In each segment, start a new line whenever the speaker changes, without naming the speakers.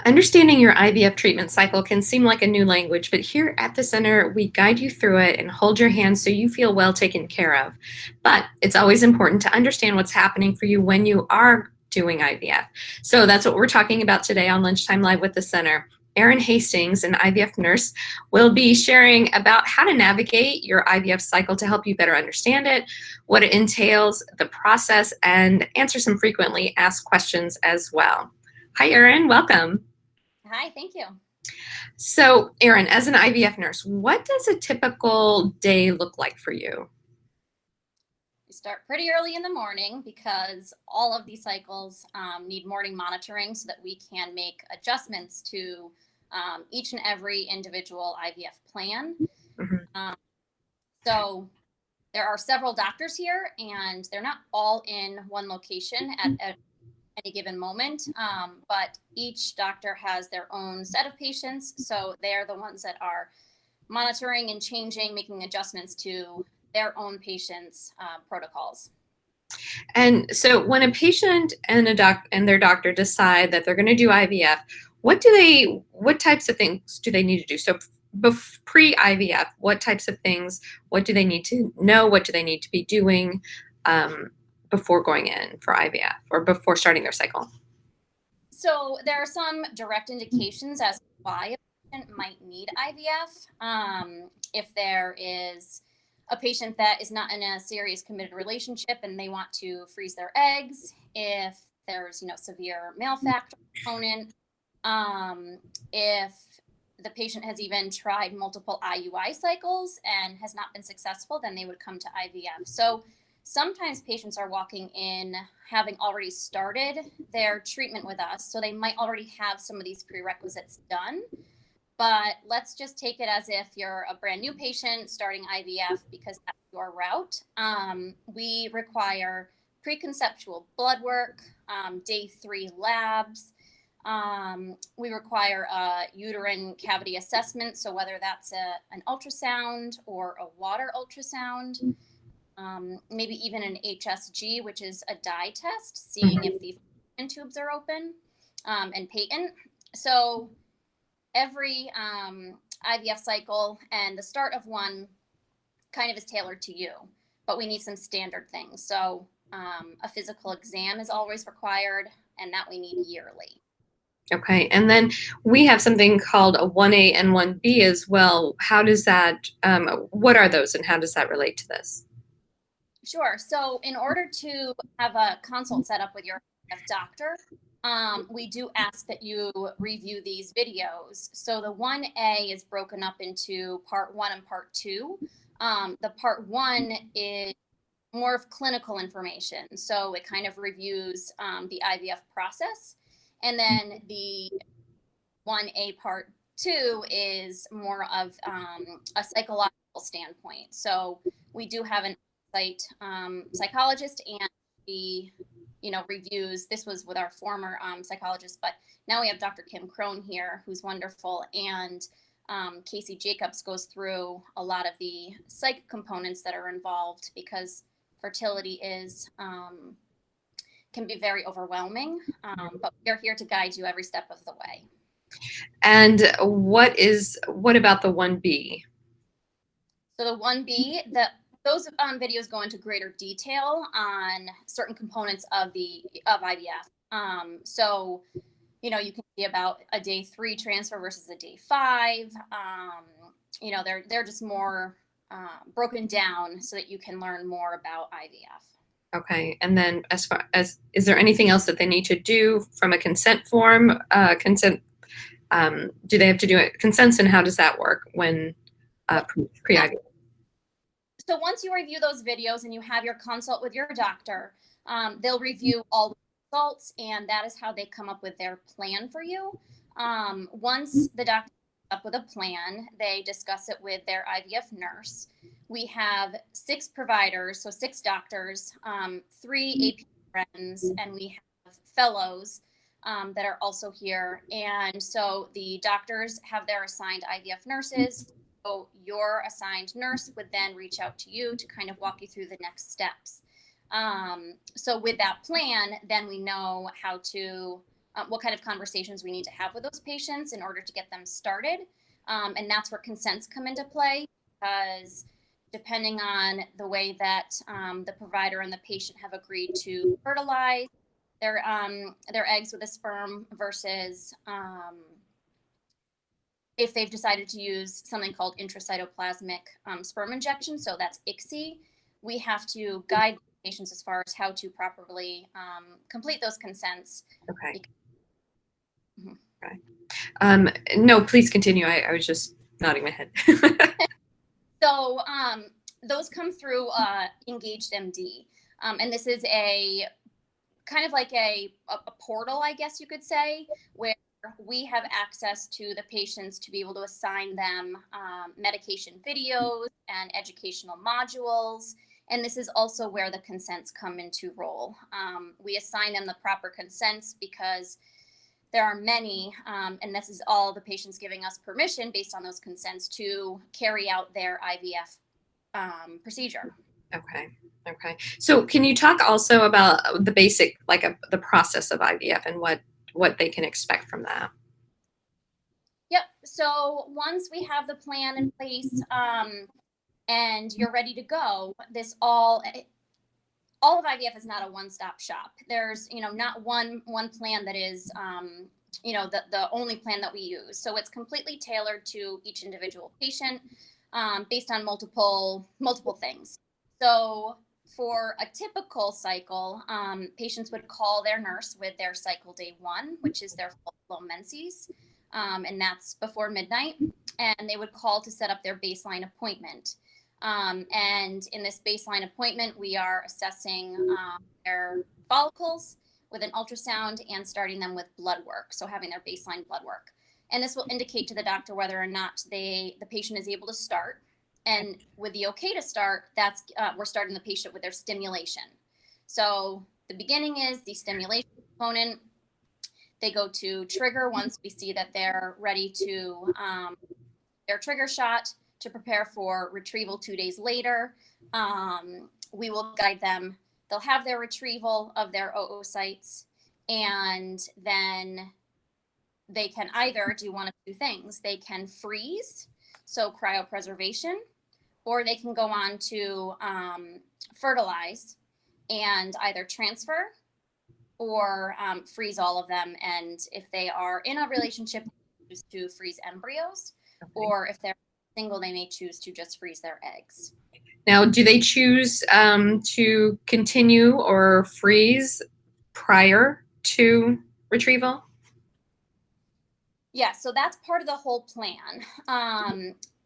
Understanding your IVF treatment cycle can seem like a new language, but here at the center, we guide you through it and hold your hand so you feel well taken care of. But it's always important to understand what's happening for you when you are doing IVF. So that's what we're talking about today on Lunchtime Live with the Center. Erin Hastings, an IVF nurse, will be sharing about how to navigate your IVF cycle to help you better understand it, what it entails, the process, and answer some frequently asked questions as well. Hi, Erin. Welcome.
Hi, thank you.
So, Erin, as an IVF nurse, what does a typical day look like for you?
We start pretty early in the morning because all of these cycles need morning monitoring so that we can make adjustments to each and every individual IVF plan.
Mm-hmm.
So there are several doctors here, and they're not all in one location at any given moment, but each doctor has their own set of patients, so they're the ones that are monitoring and changing, making adjustments to their own patients' protocols.
And so, when a patient and their doctor decide that they're going to do IVF, what types of things do they need to do? So, pre-IVF, what types of things? What do they need to know? What do they need to be doing before going in for IVF or before starting their cycle?
So there are some direct indications as to why a patient might need IVF. If there is a patient that is not in a serious committed relationship and they want to freeze their eggs, if there's severe male factor component, if the patient has even tried multiple IUI cycles and has not been successful, then they would come to IVF. So sometimes patients are walking in having already started their treatment with us, so they might already have some of these prerequisites done. But let's just take it as if you're a brand new patient starting IVF because that's your route. We require preconceptual blood work, day 3 labs. We require a uterine cavity assessment, so whether that's an ultrasound or a water ultrasound. Maybe even an HSG, which is a dye test, seeing if the tubes are open and patent. So every IVF cycle and the start of one kind of is tailored to you, but we need some standard things. So a physical exam is always required, and that we need yearly.
Okay, and then we have something called a 1A and 1B as well. How does that, what are those and how does that relate to this?
Sure. So in order to have a consult set up with your doctor, we do ask that you review these videos. So the 1A is broken up into part 1 and part 2. The part 1 is more of clinical information. So it kind of reviews the IVF process. And then the 1A part 2 is more of a psychological standpoint. So we do have an psychologist, and she reviews. This was with our former psychologist, but now we have Dr. Kim Crone here, who's wonderful, and Casey Jacobs goes through a lot of the psych components that are involved, because fertility can be very overwhelming, but we're here to guide you every step of the way.
And what about the 1B?
So the 1B, those videos go into greater detail on certain components of IVF. So, you can see about a day 3 transfer versus a day 5. They're just more broken down so that you can learn more about IVF.
Okay, and then as far as, is there anything else that they need to do from a consent form? Do they have to do it consents, and how does that work when pre-IVF?
So once you review those videos and you have your consult with your doctor, they'll review all the results, and that is how they come up with their plan for you. Once the doctor comes up with a plan, they discuss it with their IVF nurse. We have 6 providers, so 6 doctors, 3 APRNs, and we have fellows that are also here. And so the doctors have their assigned IVF nurses. So your assigned nurse would then reach out to you to kind of walk you through the next steps. So with that plan, then we know how to what kind of conversations we need to have with those patients in order to get them started. And that's where consents come into play, because depending on the way that the provider and the patient have agreed to fertilize their eggs with a sperm versus if they've decided to use something called intracytoplasmic sperm injection, so that's ICSI, we have to guide patients as far as how to properly complete those consents.
Okay.
Mhm.
Okay. No, please continue. I was just nodding my head.
So those come through EngagedMD. And this is a kind of like a portal, I guess you could say, where we have access to the patients to be able to assign them medication videos and educational modules. And this is also where the consents come into role. We assign them the proper consents because there are many, and this is all the patients giving us permission based on those consents to carry out their IVF procedure.
Okay. Okay. So can you talk also about the basic, like the process of IVF and what they can expect from that?
Yep. So once we have the plan in place and you're ready to go, all of IVF is not a one-stop shop. There's not one plan that is the only plan that we use. So it's completely tailored to each individual patient based on multiple things. So for a typical cycle, patients would call their nurse with their cycle day 1, which is their full-blown menses, and that's before midnight. And they would call to set up their baseline appointment. And in this baseline appointment, we are assessing their follicles with an ultrasound and starting them with blood work, so having their baseline blood work. And this will indicate to the doctor whether or not the patient is able to start. And with the okay to start, that's we're starting the patient with their stimulation. So the beginning is the stimulation component. They go to trigger once we see that they're ready to their trigger shot to prepare for retrieval 2 days later. We will guide them. They'll have their retrieval of their oocytes, and then they can either do one of two things. They can freeze, so cryopreservation, or they can go on to fertilize and either transfer or freeze all of them. And if they are in a relationship, they choose to freeze embryos, or if they're single, they may choose to just freeze their eggs.
Now, do they choose to continue or freeze prior to retrieval?
Yeah, so that's part of the whole plan.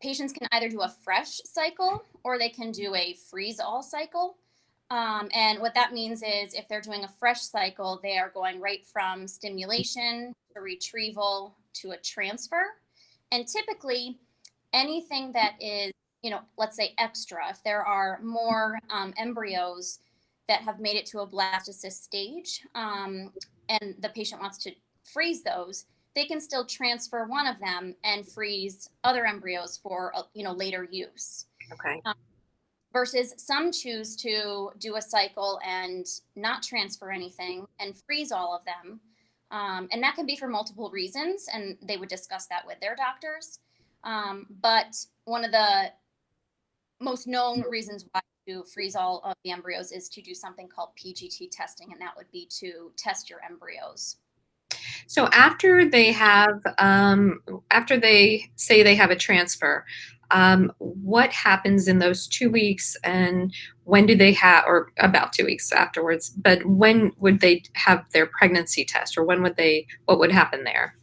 Patients can either do a fresh cycle or they can do a freeze all cycle. And what that means is if they're doing a fresh cycle, they are going right from stimulation to retrieval to a transfer. And typically, anything that is, let's say extra, if there are more embryos that have made it to a blastocyst stage and the patient wants to freeze those, they can still transfer one of them and freeze other embryos for later use.
Okay.
Versus some choose to do a cycle and not transfer anything and freeze all of them. And that can be for multiple reasons, and they would discuss that with their doctors. But one of the most known reasons why to freeze all of the embryos is to do something called PGT testing, and that would be to test your embryos.
So after they say they have a transfer, what happens in those 2 weeks, and when do they have, or about 2 weeks afterwards, but when would they have their pregnancy test, or what would happen there?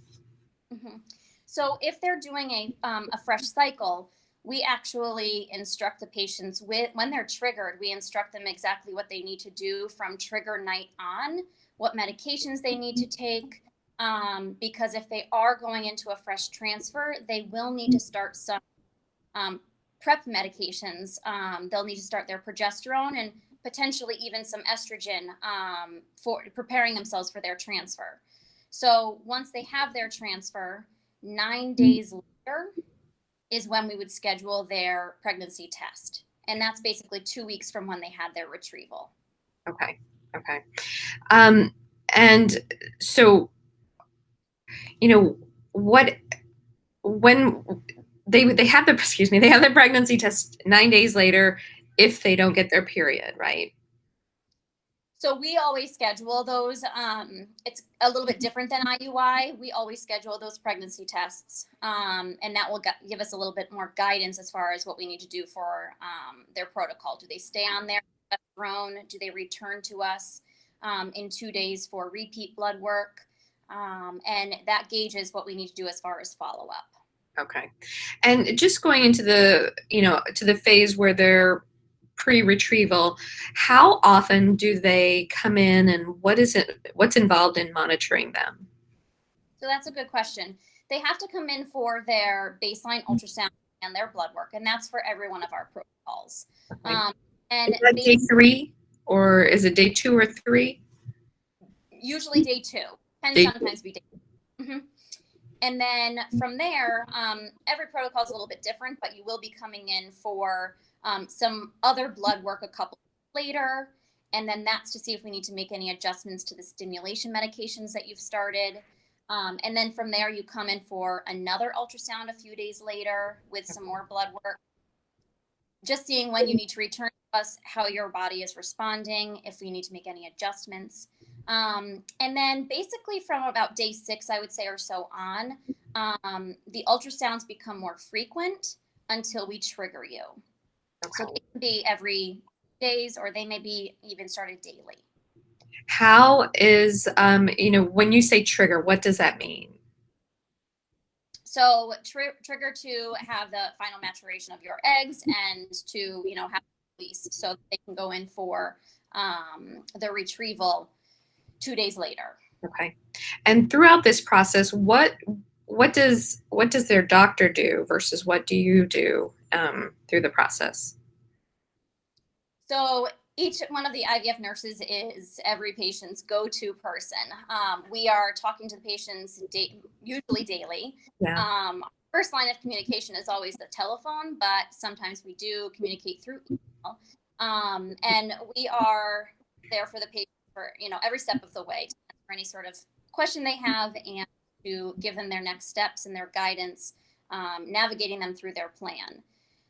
Mm-hmm. So if they're doing a fresh cycle, we actually instruct the patients when they're triggered, we instruct them exactly what they need to do from trigger night on, what medications they need to take, because if they are going into a fresh transfer, they will need to start some prep medications. They'll need to start their progesterone and potentially even some estrogen for preparing themselves for their transfer. So once they have their transfer, 9 days later is when we would schedule their pregnancy test. And that's basically 2 weeks from when they had their retrieval.
Okay. And so you know, what when they have the they have the pregnancy test 9 days later if they don't get their period, right?
So we always schedule those. It's a little bit different than IUI. We always schedule those pregnancy tests, and that will give us a little bit more guidance as far as what we need to do for their protocol. Do they stay on their progesterone? Do they return to us in 2 days for repeat blood work? And that gauges what we need to do as far as follow up.
Okay. And just going into the, to the phase where they're pre-retrieval, how often do they come in and what's involved in monitoring them?
So that's a good question. They have to come in for their baseline ultrasound and their blood work, and that's for every one of our protocols.
Okay.
And
is that day 3 or is it day 2 or 3?
Usually day 2, can sometimes be day 2. Mm-hmm. And then from there, every protocol is a little bit different, but you will be coming in for some other blood work a couple later. And then that's to see if we need to make any adjustments to the stimulation medications that you've started. And then from there, you come in for another ultrasound a few days later with some more blood work. Just seeing when you need to return to us, how your body is responding, if we need to make any adjustments. And then basically from about day 6, I would say, or so on, the ultrasounds become more frequent until we trigger you. Okay. So they can be every days, or they may be even started daily.
How is, when you say trigger, what does that mean?
So trigger to have the final maturation of your eggs and to, have release so that they can go in for the retrieval 2 days later.
Okay. And throughout this process, what does their doctor do versus what do you do through the process?
So each one of the IVF nurses is every patient's go-to person. We are talking to the patients usually daily.
Yeah.
First line of communication is always the telephone, but sometimes we do communicate through email. And we are there for the patient for every step of the way to answer any sort of question they have and to give them their next steps and their guidance, navigating them through their plan.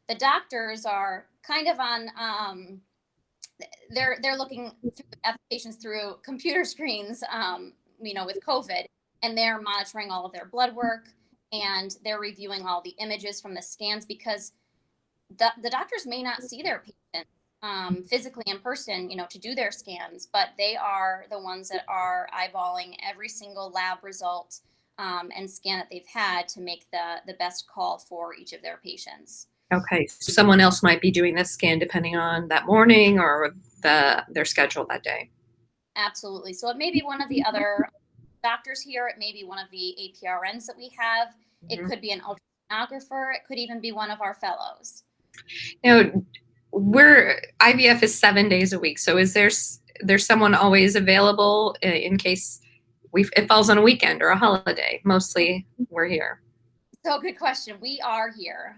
The doctors are kind of on they're looking at patients through computer screens, with COVID, and they're monitoring all of their blood work and they're reviewing all the images from the scans because the doctors may not see their patients physically in person, to do their scans, but they are the ones that are eyeballing every single lab result and scan that they've had to make the best call for each of their patients.
Okay, so someone else might be doing this scan depending on that morning or their schedule that day.
Absolutely. So it may be one of the other doctors here. It may be one of the APRNs that we have. Mm-hmm. It could be an ultrasonographer. It could even be one of our fellows.
Now, IVF is 7 days a week. So is there's someone always available in case it falls on a weekend or a holiday? Mostly we're here.
So good question. We are here.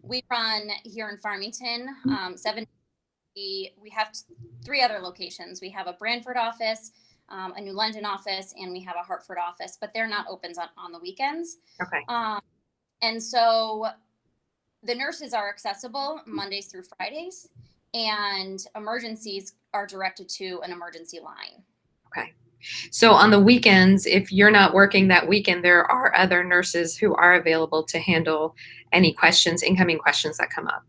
We run here in Farmington, 7. We have 3 other locations. We have a Brantford office, a New London office, and we have a Hartford office, but they're not open on the weekends.
Okay.
And so the nurses are accessible Mondays through Fridays, and emergencies are directed to an emergency line.
Okay. So on the weekends, if you're not working that weekend, there are other nurses who are available to handle any incoming questions that come up.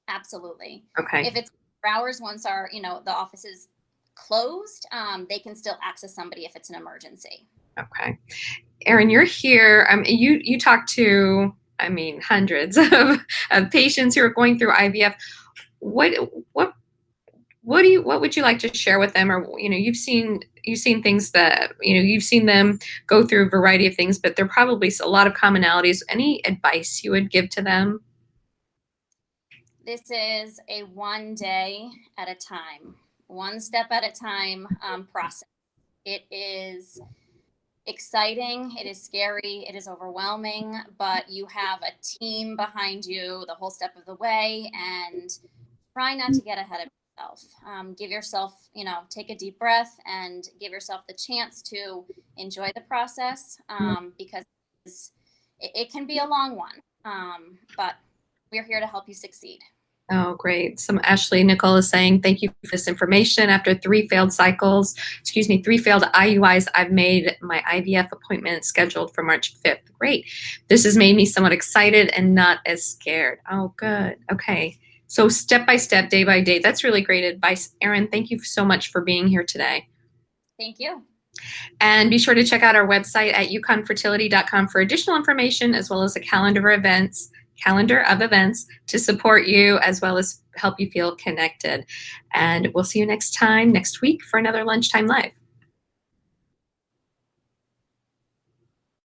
Absolutely.
Okay.
If it's hours, once the office is closed, they can still access somebody if it's an emergency.
Okay. Erin, you're here. You talk to, hundreds of patients who are going through IVF. What would you like to share with them? Or, you've seen things that, you've seen them go through a variety of things, but there are probably a lot of commonalities. Any advice you would give to them?
This is a one day at a time, one step at a time process. It is exciting. It is scary. It is overwhelming, but you have a team behind you the whole step of the way, and try not to get ahead of Give yourself, take a deep breath and give yourself the chance to enjoy the process, because it can be a long one, but we're here to help you succeed.
Oh, great. Some Ashley Nicole is saying, thank you for this information. After 3 failed IUIs, I've made my IVF appointment scheduled for March 5th. Great. This has made me somewhat excited and not as scared. Oh, good. Okay. So step by step, day by day. That's really great advice. Erin, thank you so much for being here today.
Thank you.
And be sure to check out our website at yukonfertility.com for additional information, as well as a calendar of events to support you, as well as help you feel connected. And we'll see you next week for another Lunchtime Live.